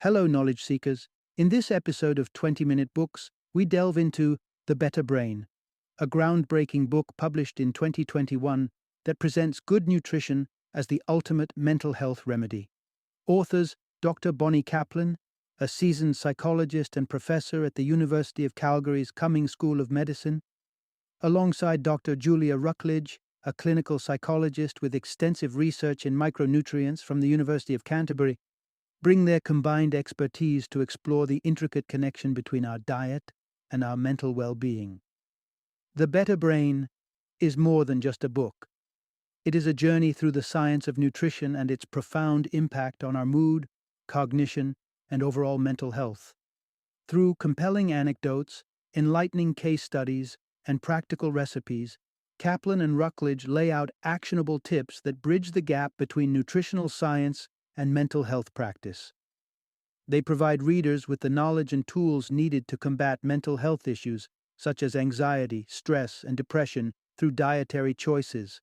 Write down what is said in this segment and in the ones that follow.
Hello, knowledge seekers. In this episode of 20-Minute Books, we delve into The Better Brain, a groundbreaking book published in 2021 that presents good nutrition as the ultimate mental health remedy. Authors Dr. Bonnie Kaplan, a seasoned psychologist and professor at the University of Calgary's Cumming School of Medicine, alongside Dr. Julia Rucklidge, a clinical psychologist with extensive research in micronutrients from the University of Canterbury, bring their combined expertise to explore the intricate connection between our diet and our mental well-being. The Better Brain is more than just a book. It is a journey through the science of nutrition and its profound impact on our mood, cognition, and overall mental health. Through compelling anecdotes, enlightening case studies, and practical recipes, Kaplan and Rucklidge lay out actionable tips that bridge the gap between nutritional science and mental health practice. They provide readers with the knowledge and tools needed to combat mental health issues such as anxiety, stress, and depression through dietary choices.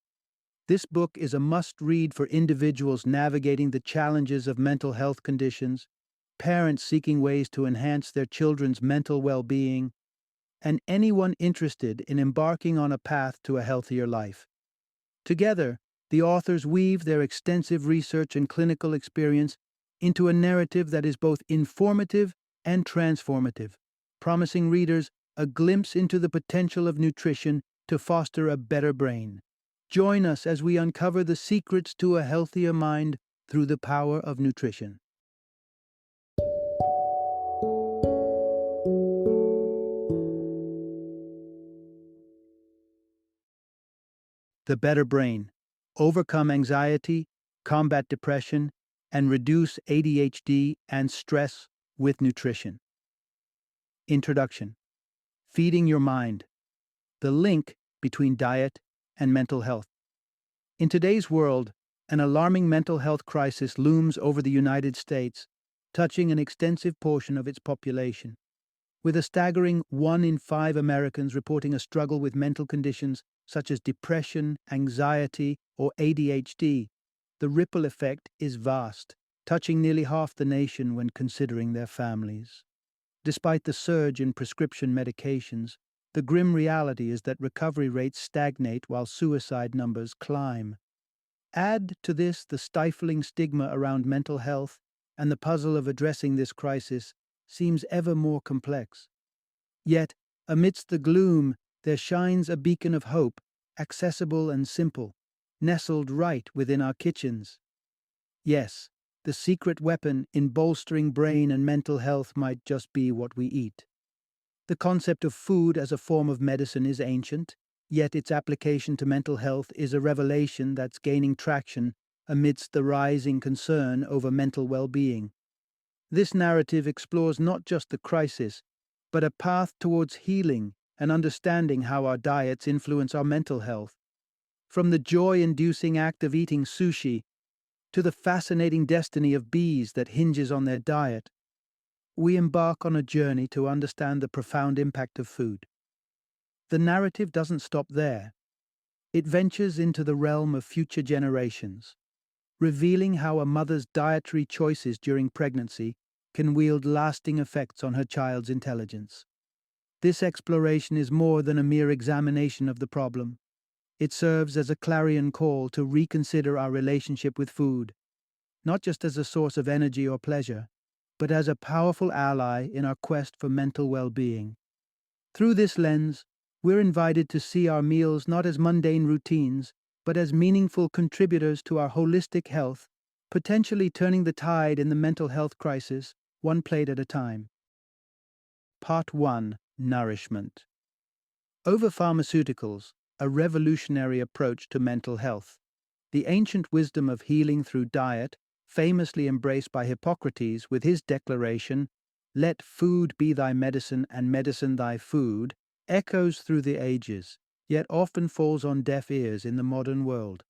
This book is a must-read for individuals navigating the challenges of mental health conditions, parents seeking ways to enhance their children's mental well-being, and anyone interested in embarking on a path to a healthier life. Together, the authors weave their extensive research and clinical experience into a narrative that is both informative and transformative, promising readers a glimpse into the potential of nutrition to foster a better brain. Join us as we uncover the secrets to a healthier mind through the power of nutrition. The Better Brain: Overcome Anxiety, Combat Depression, and Reduce ADHD and Stress with Nutrition. Introduction. Feeding Your Mind: The Link Between Diet and Mental Health. In today's world, an alarming mental health crisis looms over the United States, touching an extensive portion of its population. With a staggering 1 in 5 Americans reporting a struggle with mental conditions such as depression, anxiety, or ADHD, the ripple effect is vast, touching nearly half the nation when considering their families. Despite the surge in prescription medications, the grim reality is that recovery rates stagnate while suicide numbers climb. Add to this the stifling stigma around mental health, and the puzzle of addressing this crisis seems ever more complex. Yet, amidst the gloom, there shines a beacon of hope, accessible and simple, nestled right within our kitchens. Yes, the secret weapon in bolstering brain and mental health might just be what we eat. The concept of food as a form of medicine is ancient, yet its application to mental health is a revelation that's gaining traction amidst the rising concern over mental well-being. This narrative explores not just the crisis, but a path towards healing and understanding how our diets influence our mental health. From the joy-inducing act of eating sushi to the fascinating destiny of bees that hinges on their diet, we embark on a journey to understand the profound impact of food. The narrative doesn't stop there. It ventures into the realm of future generations, revealing how a mother's dietary choices during pregnancy can wield lasting effects on her child's intelligence. This exploration is more than a mere examination of the problem. It serves as a clarion call to reconsider our relationship with food, not just as a source of energy or pleasure, but as a powerful ally in our quest for mental well-being. Through this lens, we're invited to see our meals not as mundane routines, but as meaningful contributors to our holistic health, potentially turning the tide in the mental health crisis, one plate at a time. Part 1. Nourishment. Over pharmaceuticals, a revolutionary approach to mental health. The ancient wisdom of healing through diet, famously embraced by Hippocrates with his declaration, "Let food be thy medicine and medicine thy food," echoes through the ages, yet often falls on deaf ears in the modern world.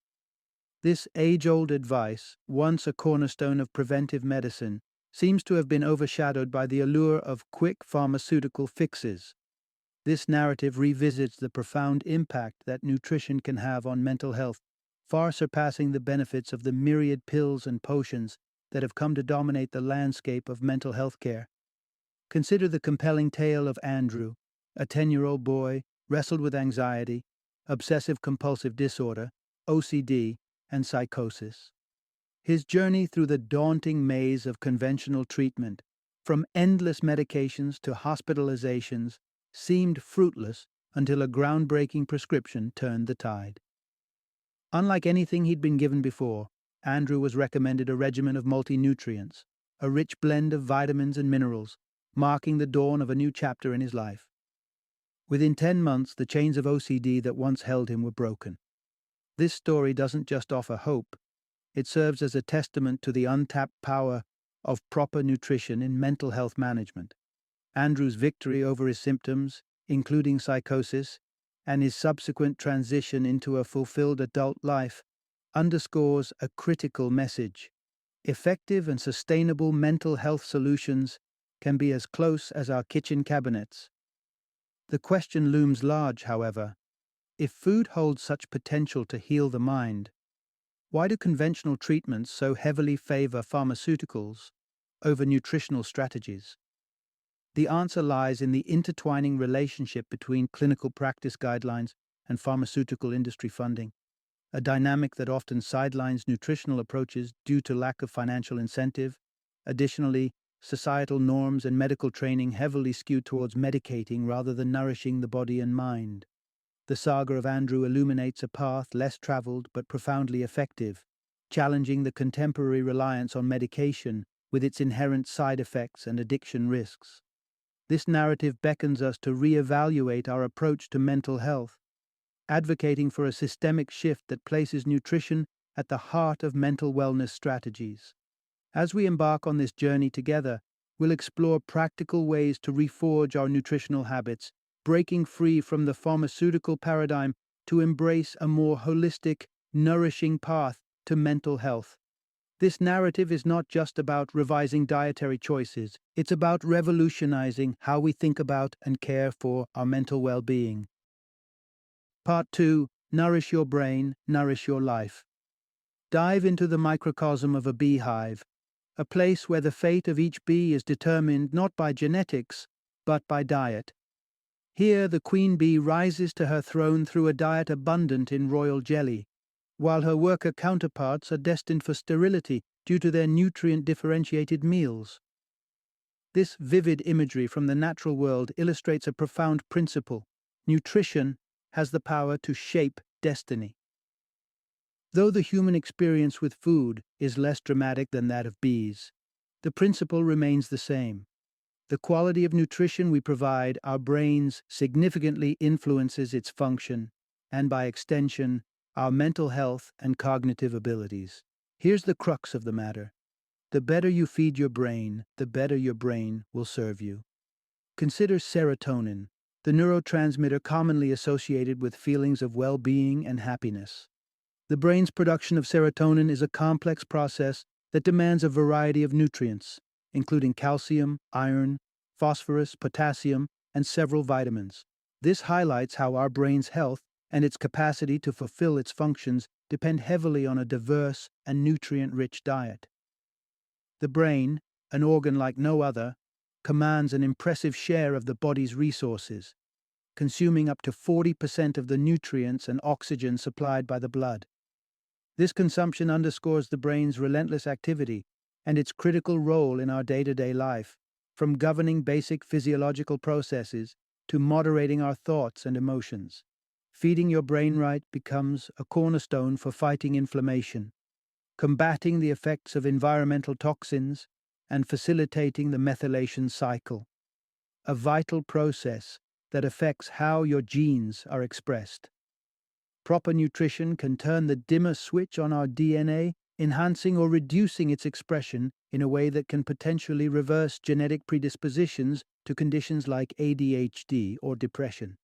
This age-old advice, once a cornerstone of preventive medicine, seems to have been overshadowed by the allure of quick pharmaceutical fixes. This narrative revisits the profound impact that nutrition can have on mental health, far surpassing the benefits of the myriad pills and potions that have come to dominate the landscape of mental health care. Consider the compelling tale of Andrew, a 10-year-old boy wrestled with anxiety, obsessive compulsive disorder, OCD, and psychosis. His journey through the daunting maze of conventional treatment, from endless medications to hospitalizations, seemed fruitless until a groundbreaking prescription turned the tide. Unlike anything he'd been given before, Andrew was recommended a regimen of multi-nutrients, a rich blend of vitamins and minerals, marking the dawn of a new chapter in his life. Within 10 months, the chains of OCD that once held him were broken. This story doesn't just offer hope, it serves as a testament to the untapped power of proper nutrition in mental health management. Andrew's victory over his symptoms, including psychosis, and his subsequent transition into a fulfilled adult life, underscores a critical message. Effective and sustainable mental health solutions can be as close as our kitchen cabinets. The question looms large, however. If food holds such potential to heal the mind, why do conventional treatments so heavily favor pharmaceuticals over nutritional strategies? The answer lies in the intertwining relationship between clinical practice guidelines and pharmaceutical industry funding, a dynamic that often sidelines nutritional approaches due to lack of financial incentive. Additionally, societal norms and medical training heavily skew towards medicating rather than nourishing the body and mind. The saga of Andrew illuminates a path less traveled but profoundly effective, challenging the contemporary reliance on medication with its inherent side effects and addiction risks. This narrative beckons us to reevaluate our approach to mental health, advocating for a systemic shift that places nutrition at the heart of mental wellness strategies. As we embark on this journey together, we'll explore practical ways to reforge our nutritional habits, breaking free from the pharmaceutical paradigm to embrace a more holistic, nourishing path to mental health. This narrative is not just about revising dietary choices, it's about revolutionizing how we think about and care for our mental well-being. Part 2. Nourish your brain, nourish your life. Dive into the microcosm of a beehive, a place where the fate of each bee is determined not by genetics, but by diet. Here, the queen bee rises to her throne through a diet abundant in royal jelly, while her worker counterparts are destined for sterility due to their nutrient-differentiated meals. This vivid imagery from the natural world illustrates a profound principle. Nutrition has the power to shape destiny. Though the human experience with food is less dramatic than that of bees, the principle remains the same. The quality of nutrition we provide our brains significantly influences its function, and by extension, our mental health and cognitive abilities. Here's the crux of the matter. The better you feed your brain, the better your brain will serve you. Consider serotonin, the neurotransmitter commonly associated with feelings of well-being and happiness. The brain's production of serotonin is a complex process that demands a variety of nutrients, including calcium, iron, phosphorus, potassium, and several vitamins. This highlights how our brain's health and its capacity to fulfill its functions depend heavily on a diverse and nutrient-rich diet. The brain, an organ like no other, commands an impressive share of the body's resources, consuming up to 40% of the nutrients and oxygen supplied by the blood. This consumption underscores the brain's relentless activity and its critical role in our day-to-day life, from governing basic physiological processes to moderating our thoughts and emotions. Feeding your brain right becomes a cornerstone for fighting inflammation, combating the effects of environmental toxins, and facilitating the methylation cycle, a vital process that affects how your genes are expressed. Proper nutrition can turn the dimmer switch on our DNA, enhancing or reducing its expression in a way that can potentially reverse genetic predispositions to conditions like ADHD or depression.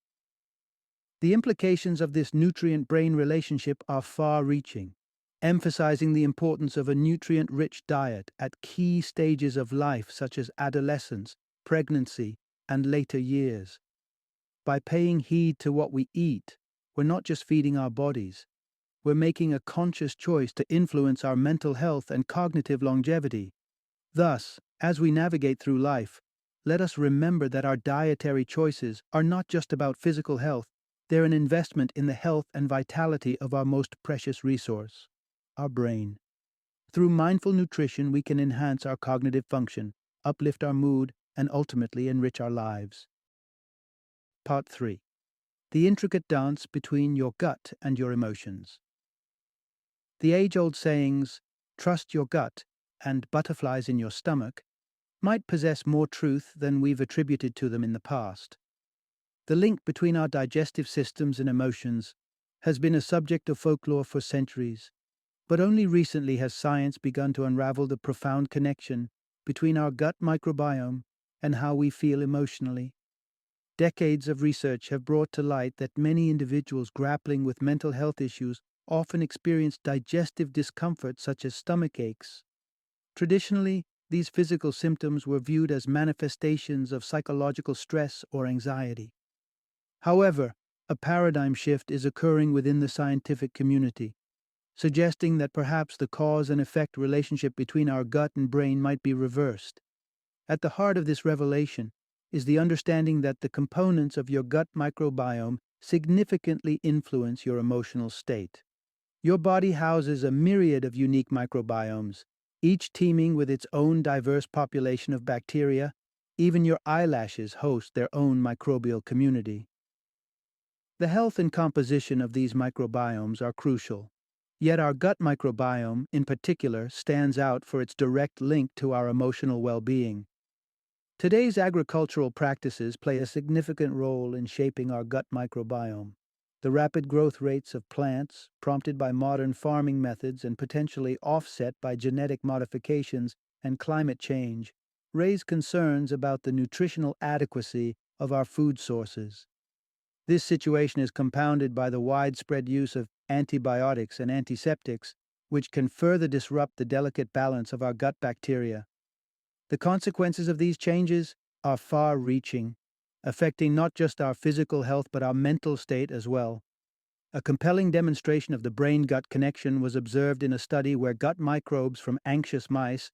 The implications of this nutrient-brain relationship are far-reaching, emphasizing the importance of a nutrient-rich diet at key stages of life such as adolescence, pregnancy, and later years. By paying heed to what we eat, we're not just feeding our bodies, we're making a conscious choice to influence our mental health and cognitive longevity. Thus, as we navigate through life, let us remember that our dietary choices are not just about physical health, they're an investment in the health and vitality of our most precious resource, our brain. Through mindful nutrition, we can enhance our cognitive function, uplift our mood, and ultimately enrich our lives. Part 3. The intricate dance between your gut and your emotions. The age-old sayings, "trust your gut" and "butterflies in your stomach," might possess more truth than we've attributed to them in the past. The link between our digestive systems and emotions has been a subject of folklore for centuries, but only recently has science begun to unravel the profound connection between our gut microbiome and how we feel emotionally. Decades of research have brought to light that many individuals grappling with mental health issues often experience digestive discomfort such as stomach aches. Traditionally, these physical symptoms were viewed as manifestations of psychological stress or anxiety. However, a paradigm shift is occurring within the scientific community, suggesting that perhaps the cause and effect relationship between our gut and brain might be reversed. At the heart of this revelation is the understanding that the components of your gut microbiome significantly influence your emotional state. Your body houses a myriad of unique microbiomes, each teeming with its own diverse population of bacteria. Even your eyelashes host their own microbial community. The health and composition of these microbiomes are crucial. Yet our gut microbiome, in particular, stands out for its direct link to our emotional well-being. Today's agricultural practices play a significant role in shaping our gut microbiome. The rapid growth rates of plants, prompted by modern farming methods and potentially offset by genetic modifications and climate change, raise concerns about the nutritional adequacy of our food sources. This situation is compounded by the widespread use of antibiotics and antiseptics, which can further disrupt the delicate balance of our gut bacteria. The consequences of these changes are far-reaching, affecting not just our physical health but our mental state as well. A compelling demonstration of the brain-gut connection was observed in a study where gut microbes from anxious mice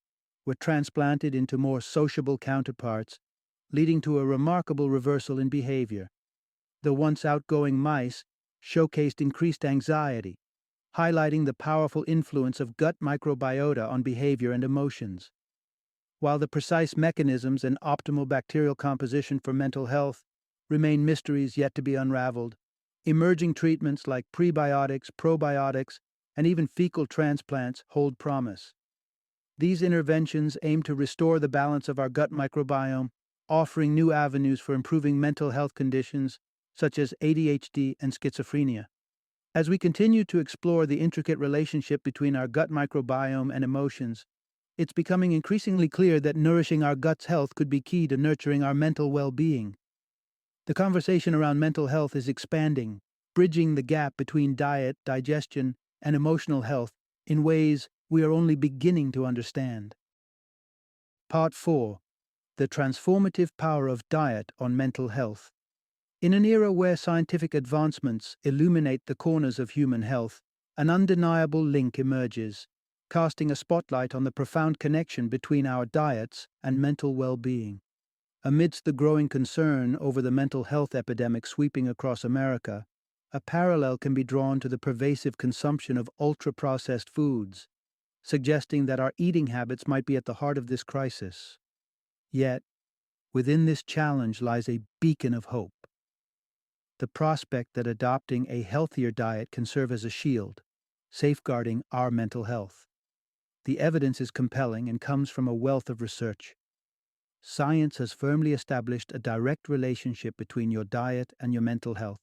were transplanted into more sociable counterparts, leading to a remarkable reversal in behavior. The once outgoing mice showcased increased anxiety, highlighting the powerful influence of gut microbiota on behavior and emotions. While the precise mechanisms and optimal bacterial composition for mental health remain mysteries yet to be unraveled, emerging treatments like prebiotics, probiotics, and even fecal transplants hold promise. These interventions aim to restore the balance of our gut microbiome, offering new avenues for improving mental health conditions such as ADHD and schizophrenia. As we continue to explore the intricate relationship between our gut microbiome and emotions, it's becoming increasingly clear that nourishing our gut's health could be key to nurturing our mental well-being. The conversation around mental health is expanding, bridging the gap between diet, digestion, and emotional health in ways we are only beginning to understand. Part 4. The transformative power of diet on mental health. In an era where scientific advancements illuminate the corners of human health, an undeniable link emerges, casting a spotlight on the profound connection between our diets and mental well-being. Amidst the growing concern over the mental health epidemic sweeping across America, a parallel can be drawn to the pervasive consumption of ultra-processed foods, suggesting that our eating habits might be at the heart of this crisis. Yet, within this challenge lies a beacon of hope. The prospect that adopting a healthier diet can serve as a shield, safeguarding our mental health. The evidence is compelling and comes from a wealth of research. Science has firmly established a direct relationship between your diet and your mental health.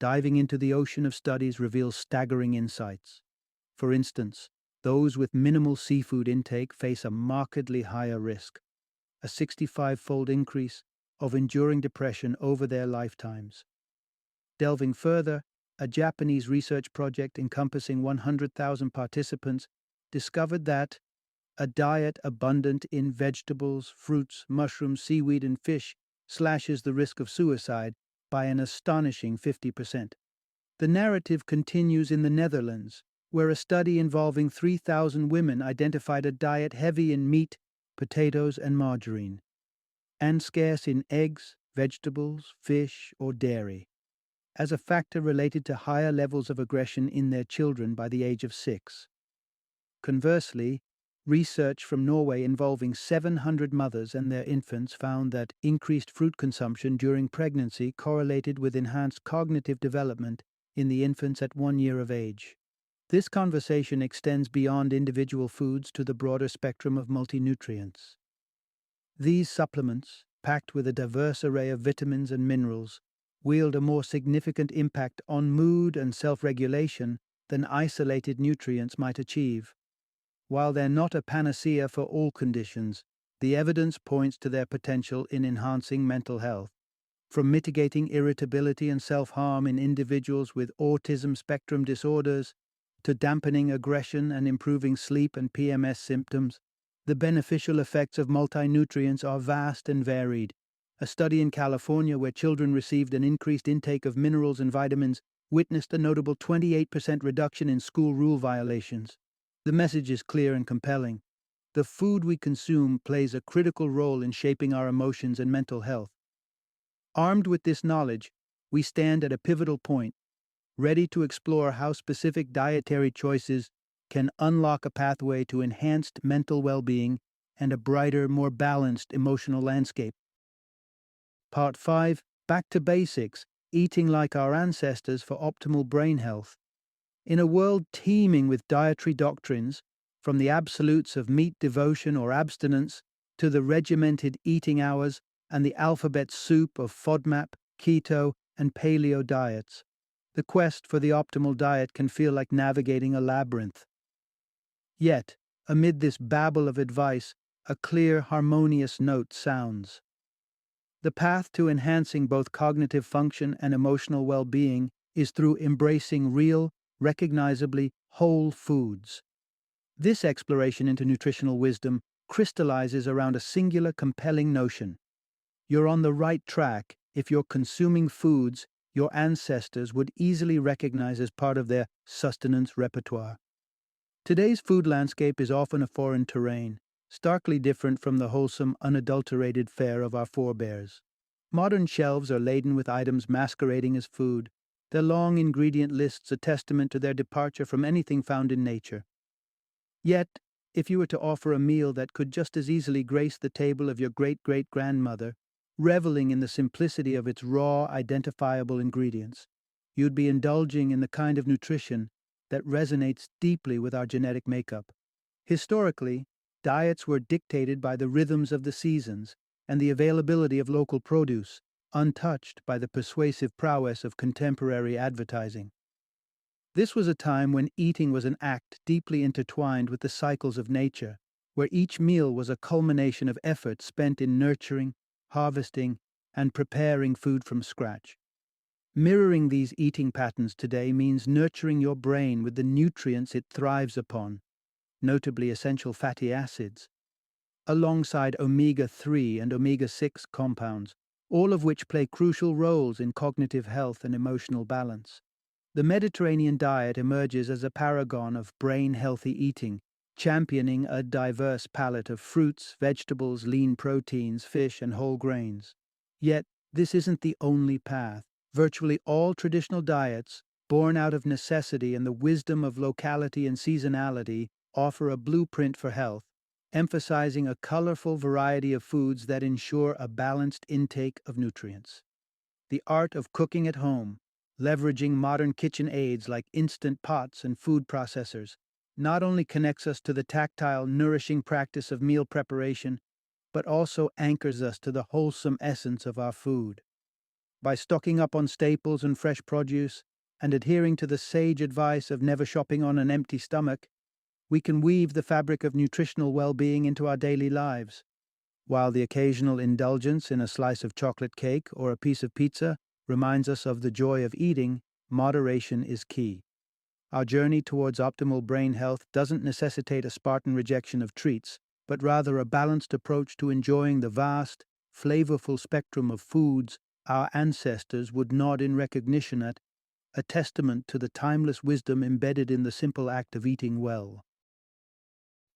Diving into the ocean of studies reveals staggering insights. For instance, those with minimal seafood intake face a markedly higher risk, a 65-fold increase of enduring depression over their lifetimes. Delving further, a Japanese research project encompassing 100,000 participants discovered that a diet abundant in vegetables, fruits, mushrooms, seaweed, and fish slashes the risk of suicide by an astonishing 50%. The narrative continues in the Netherlands, where a study involving 3,000 women identified a diet heavy in meat, potatoes, and margarine, and scarce in eggs, vegetables, fish, or dairy, as a factor related to higher levels of aggression in their children by the age of 6. Conversely, research from Norway involving 700 mothers and their infants found that increased fruit consumption during pregnancy correlated with enhanced cognitive development in the infants at 1 year of age. This conversation extends beyond individual foods to the broader spectrum of multinutrients. These supplements, packed with a diverse array of vitamins and minerals, wield a more significant impact on mood and self-regulation than isolated nutrients might achieve. While they're not a panacea for all conditions, the evidence points to their potential in enhancing mental health, from mitigating irritability and self-harm in individuals with autism spectrum disorders to dampening aggression and improving sleep and PMS symptoms. The beneficial effects of multinutrients are vast and varied. A study in California where children received an increased intake of minerals and vitamins witnessed a notable 28% reduction in school rule violations. The message is clear and compelling. The food we consume plays a critical role in shaping our emotions and mental health. Armed with this knowledge, we stand at a pivotal point, ready to explore how specific dietary choices can unlock a pathway to enhanced mental well-being and a brighter, more balanced emotional landscape. Part 5. Back to basics, eating like our ancestors for optimal brain health. In a world teeming with dietary doctrines, from the absolutes of meat devotion or abstinence to the regimented eating hours and the alphabet soup of FODMAP, keto, and paleo diets, the quest for the optimal diet can feel like navigating a labyrinth. Yet, amid this babble of advice, a clear, harmonious note sounds. The path to enhancing both cognitive function and emotional well-being is through embracing real, recognizably whole foods. This exploration into nutritional wisdom crystallizes around a singular compelling notion. You're on the right track if you're consuming foods your ancestors would easily recognize as part of their sustenance repertoire. Today's food landscape is often a foreign terrain, starkly different from the wholesome, unadulterated fare of our forebears. Modern shelves are laden with items masquerading as food, their long ingredient lists a testament to their departure from anything found in nature. Yet, if you were to offer a meal that could just as easily grace the table of your great-great-grandmother, reveling in the simplicity of its raw, identifiable ingredients, you'd be indulging in the kind of nutrition that resonates deeply with our genetic makeup. Historically, diets were dictated by the rhythms of the seasons and the availability of local produce, untouched by the persuasive prowess of contemporary advertising. This was a time when eating was an act deeply intertwined with the cycles of nature, where each meal was a culmination of effort spent in nurturing, harvesting, and preparing food from scratch. Mirroring these eating patterns today means nurturing your brain with the nutrients it thrives upon, notably essential fatty acids, alongside omega-3 and omega-6 compounds, all of which play crucial roles in cognitive health and emotional balance. The Mediterranean diet emerges as a paragon of brain-healthy eating, championing a diverse palette of fruits, vegetables, lean proteins, fish, and whole grains. Yet, this isn't the only path. Virtually all traditional diets, born out of necessity and the wisdom of locality and seasonality, offer a blueprint for health, emphasizing a colorful variety of foods that ensure a balanced intake of nutrients. The art of cooking at home, leveraging modern kitchen aids like instant pots and food processors, not only connects us to the tactile, nourishing practice of meal preparation, but also anchors us to the wholesome essence of our food. By stocking up on staples and fresh produce, and adhering to the sage advice of never shopping on an empty stomach, we can weave the fabric of nutritional well-being into our daily lives. While the occasional indulgence in a slice of chocolate cake or a piece of pizza reminds us of the joy of eating, moderation is key. Our journey towards optimal brain health doesn't necessitate a Spartan rejection of treats, but rather a balanced approach to enjoying the vast, flavorful spectrum of foods our ancestors would nod in recognition at. a testament to the timeless wisdom embedded in the simple act of eating well.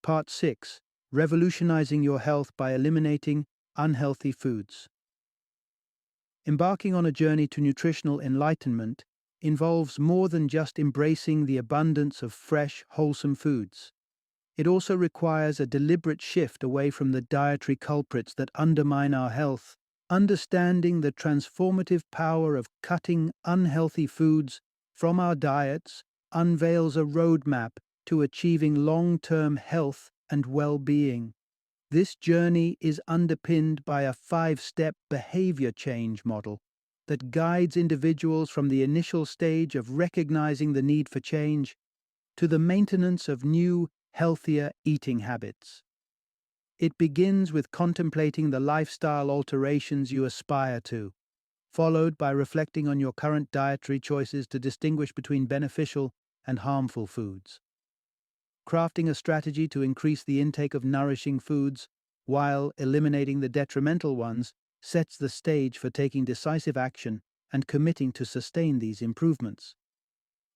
Part 6. Revolutionizing your health by eliminating unhealthy foods. Embarking on a journey to nutritional enlightenment involves more than just embracing the abundance of fresh, wholesome foods. It also requires a deliberate shift away from the dietary culprits that undermine our health. Understanding the transformative power of cutting unhealthy foods from our diets unveils a roadmap to achieving long-term health and well-being. This journey is underpinned by a 5-step behavior change model that guides individuals from the initial stage of recognizing the need for change to the maintenance of new, healthier eating habits. It begins with contemplating the lifestyle alterations you aspire to, followed by reflecting on your current dietary choices to distinguish between beneficial and harmful foods. Crafting a strategy to increase the intake of nourishing foods while eliminating the detrimental ones sets the stage for taking decisive action and committing to sustain these improvements.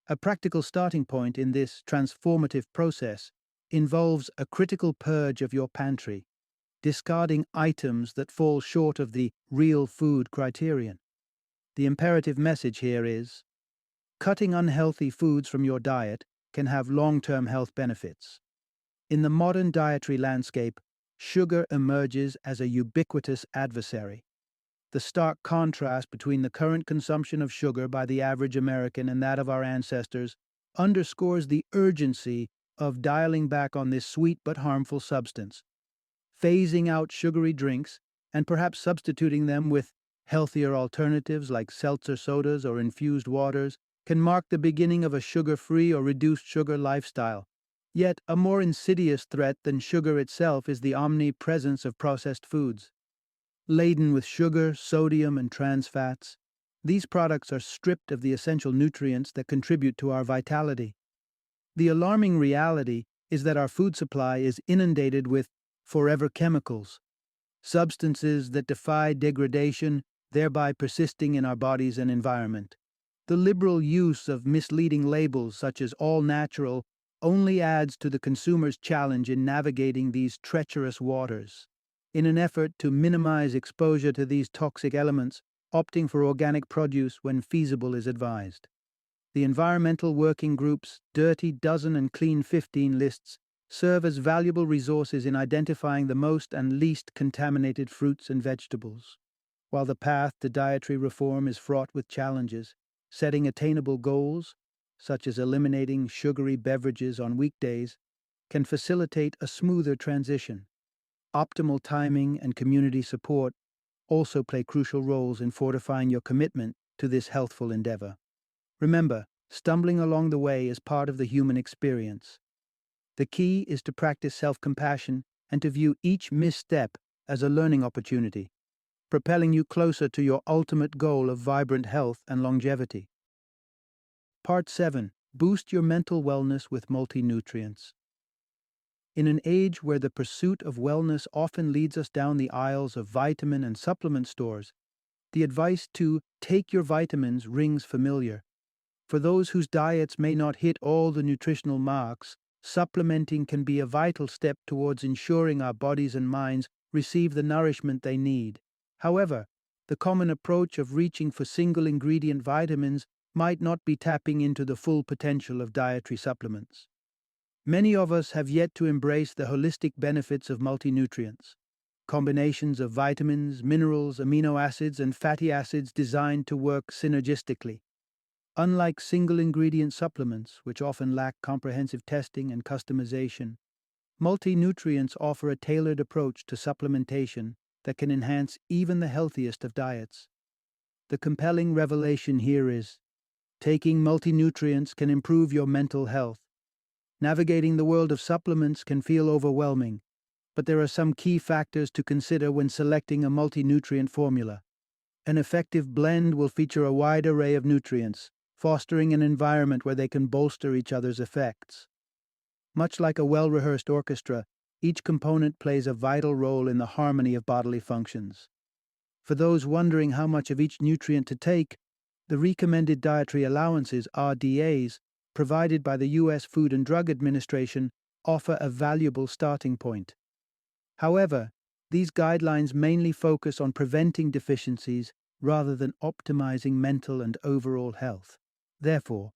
A practical starting point in this transformative process involves a critical purge of your pantry, discarding items that fall short of the real food criterion. The imperative message here is, cutting unhealthy foods from your diet can have long-term health benefits. In the modern dietary landscape, sugar emerges as a ubiquitous adversary. The stark contrast between the current consumption of sugar by the average American and that of our ancestors underscores the urgency of dialing back on this sweet but harmful substance. Phasing out sugary drinks and perhaps substituting them with healthier alternatives like seltzer sodas or infused waters can mark the beginning of a sugar-free or reduced sugar lifestyle. Yet, a more insidious threat than sugar itself is the omnipresence of processed foods. Laden with sugar, sodium, and trans fats, these products are stripped of the essential nutrients that contribute to our vitality. The alarming reality is that our food supply is inundated with forever chemicals, substances that defy degradation, thereby persisting in our bodies and environment. The liberal use of misleading labels such as all natural only adds to the consumer's challenge in navigating these treacherous waters. In an effort to minimize exposure to these toxic elements, opting for organic produce when feasible is advised. The environmental working groups' Dirty Dozen and Clean 15 lists serve as valuable resources in identifying the most and least contaminated fruits and vegetables. While the path to dietary reform is fraught with challenges, setting attainable goals, such as eliminating sugary beverages on weekdays, can facilitate a smoother transition. Optimal timing and community support also play crucial roles in fortifying your commitment to this healthful endeavor. Remember, stumbling along the way is part of the human experience. The key is to practice self-compassion and to view each misstep as a learning opportunity, propelling you closer to your ultimate goal of vibrant health and longevity. Part 7. Boost your mental wellness with multi-nutrients. In an age where the pursuit of wellness often leads us down the aisles of vitamin and supplement stores, the advice to take your vitamins rings familiar. For those whose diets may not hit all the nutritional marks, supplementing can be a vital step towards ensuring our bodies and minds receive the nourishment they need. However, the common approach of reaching for single-ingredient vitamins might not be tapping into the full potential of dietary supplements. Many of us have yet to embrace the holistic benefits of multinutrients, combinations of vitamins, minerals, amino acids, and fatty acids designed to work synergistically. Unlike single-ingredient supplements, which often lack comprehensive testing and customization, multi-nutrients offer a tailored approach to supplementation that can enhance even the healthiest of diets. The compelling revelation here is, taking multi-nutrients can improve your mental health. Navigating the world of supplements can feel overwhelming, but there are some key factors to consider when selecting a multi-nutrient formula. An effective blend will feature a wide array of nutrients, fostering an environment where they can bolster each other's effects. Much like a well-rehearsed orchestra, each component plays a vital role in the harmony of bodily functions. For those wondering how much of each nutrient to take, The recommended dietary allowances, RDAs, provided by the U.S. Food and Drug Administration offer a valuable starting point. However, these guidelines mainly focus on preventing deficiencies rather than optimizing mental and overall health. Therefore,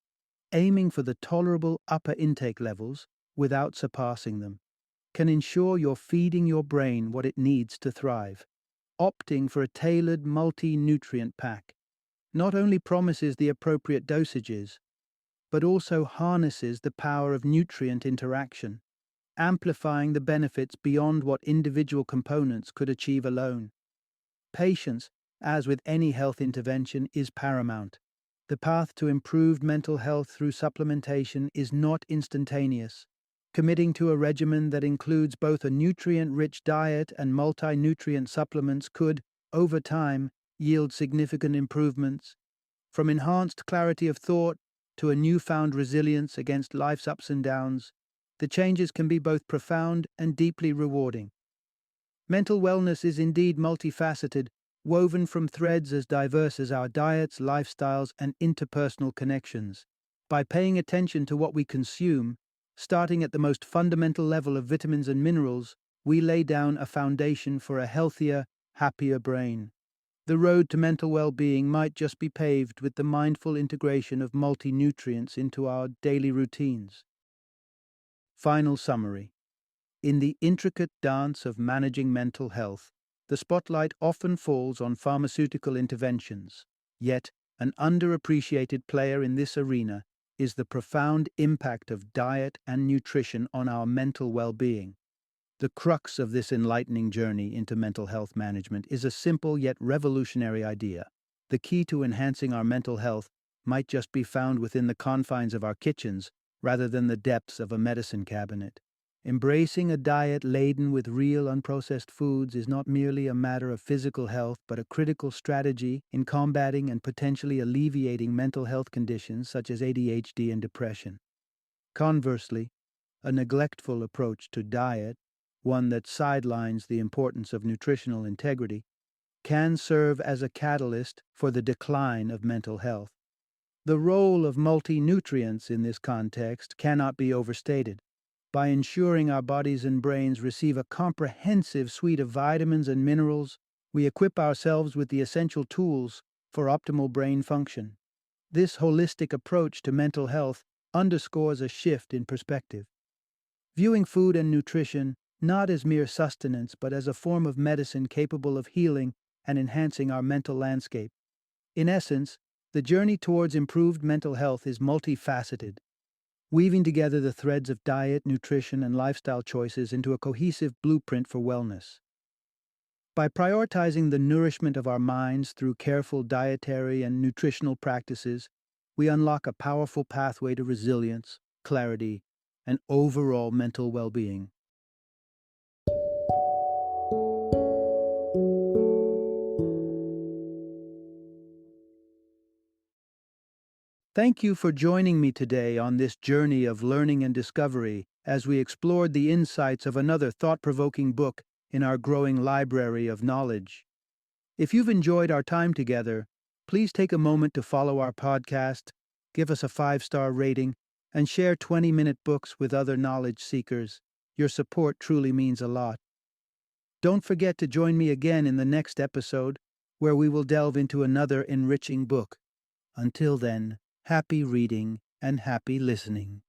aiming for the tolerable upper intake levels without surpassing them can ensure you're feeding your brain what it needs to thrive. Opting for a tailored multi-nutrient pack not only promises the appropriate dosages, but also harnesses the power of nutrient interaction, amplifying the benefits beyond what individual components could achieve alone. Patience, as with any health intervention, is paramount. The path to improved mental health through supplementation is not instantaneous. Committing to a regimen that includes both a nutrient-rich diet and multi-nutrient supplements could, over time, yield significant improvements. From enhanced clarity of thought to a newfound resilience against life's ups and downs, the changes can be both profound and deeply rewarding. Mental wellness is indeed multifaceted, woven from threads as diverse as our diets, lifestyles, and interpersonal connections. By paying attention to what we consume, starting at the most fundamental level of vitamins and minerals, we lay down a foundation for a healthier, happier brain. The road to mental well-being might just be paved with the mindful integration of multi-nutrients into our daily routines. Final summary. In the intricate dance of managing mental health, the spotlight often falls on pharmaceutical interventions. Yet, an underappreciated player in this arena is the profound impact of diet and nutrition on our mental well-being. The crux of this enlightening journey into mental health management is a simple yet revolutionary idea. The key to enhancing our mental health might just be found within the confines of our kitchens rather than the depths of a medicine cabinet. Embracing a diet laden with real unprocessed foods is not merely a matter of physical health, but a critical strategy in combating and potentially alleviating mental health conditions such as ADHD and depression. Conversely, a neglectful approach to diet, one that sidelines the importance of nutritional integrity, can serve as a catalyst for the decline of mental health. The role of multi-nutrients in this context cannot be overstated. By ensuring our bodies and brains receive a comprehensive suite of vitamins and minerals, we equip ourselves with the essential tools for optimal brain function. This holistic approach to mental health underscores a shift in perspective, viewing food and nutrition not as mere sustenance but as a form of medicine capable of healing and enhancing our mental landscape. In essence, the journey towards improved mental health is multifaceted, weaving together the threads of diet, nutrition, and lifestyle choices into a cohesive blueprint for wellness. By prioritizing the nourishment of our minds through careful dietary and nutritional practices, we unlock a powerful pathway to resilience, clarity, and overall mental well-being. Thank you for joining me today on this journey of learning and discovery as we explored the insights of another thought-provoking book in our growing library of knowledge. If you've enjoyed our time together, please take a moment to follow our podcast, give us a 5-star rating, and share 20-minute books with other knowledge seekers. Your support truly means a lot. Don't forget to join me again in the next episode, where we will delve into another enriching book. Until then, happy reading and happy listening.